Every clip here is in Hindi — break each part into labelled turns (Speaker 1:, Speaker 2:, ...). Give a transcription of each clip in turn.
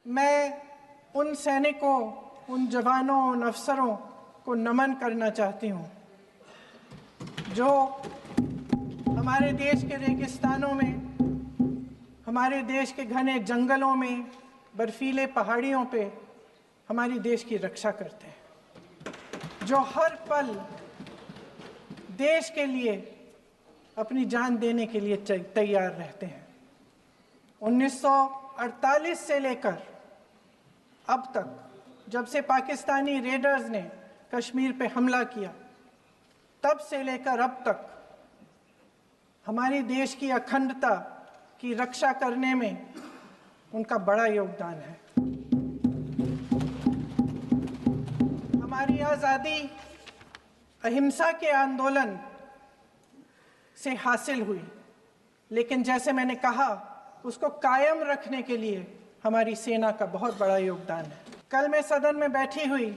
Speaker 1: मैं उन सैनिकों, उन जवानों, उन अफसरों को नमन करना चाहती हूँ जो हमारे देश के रेगिस्तानों में, हमारे देश के घने जंगलों में, बर्फीले पहाड़ियों पे हमारी देश की रक्षा करते हैं, जो हर पल देश के लिए अपनी जान देने के लिए तैयार रहते हैं। 1948 से लेकर अब तक, जब से पाकिस्तानी रेडर्स ने कश्मीर पे हमला किया, तब से लेकर अब तक हमारी देश की अखंडता की रक्षा करने में उनका बड़ा योगदान है। हमारी आज़ादी अहिंसा के आंदोलन से हासिल हुई, लेकिन जैसे मैंने कहा, उसको कायम रखने के लिए हमारी सेना का बहुत बड़ा योगदान है। कल मैं सदन में बैठी हुई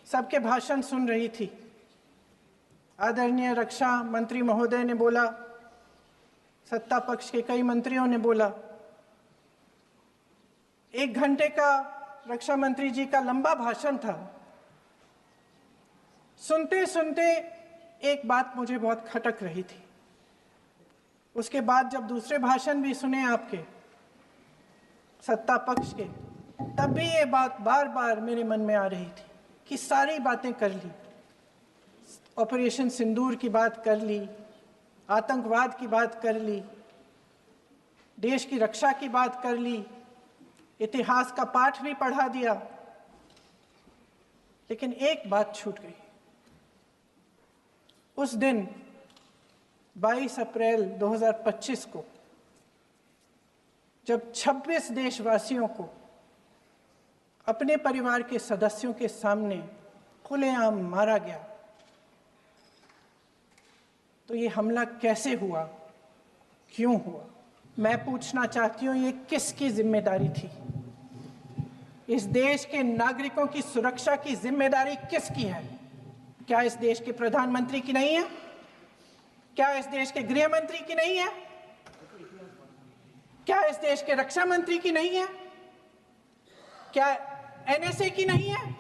Speaker 1: सबके भाषण सुन रही थी। आदरणीय रक्षा मंत्री महोदय ने बोला, सत्ता पक्ष के कई मंत्रियों ने बोला। 1 घंटे का रक्षा मंत्री जी का लंबा भाषण था। सुनते सुनते एक बात मुझे बहुत खटक रही थी। उसके बाद जब दूसरे भाषण भी सुने आपके सत्ता पक्ष के, तब भी ये बात बार बार मेरे मन में आ रही थी कि सारी बातें कर ली, ऑपरेशन सिंदूर की बात कर ली, आतंकवाद की बात कर ली, देश की रक्षा की बात कर ली, इतिहास का पाठ भी पढ़ा दिया, लेकिन एक बात छूट गई। उस दिन 22 अप्रैल 2025 को जब 26 देशवासियों को अपने परिवार के सदस्यों के सामने खुलेआम मारा गया, तो ये हमला कैसे हुआ, क्यों हुआ? मैं पूछना चाहती हूँ, ये किसकी जिम्मेदारी थी? इस देश के नागरिकों की सुरक्षा की जिम्मेदारी किसकी है? क्या इस देश के प्रधानमंत्री की नहीं है? क्या इस देश के गृह मंत्री की नहीं है? क्या इस देश के रक्षा मंत्री की नहीं है? क्या एनएसए की नहीं है?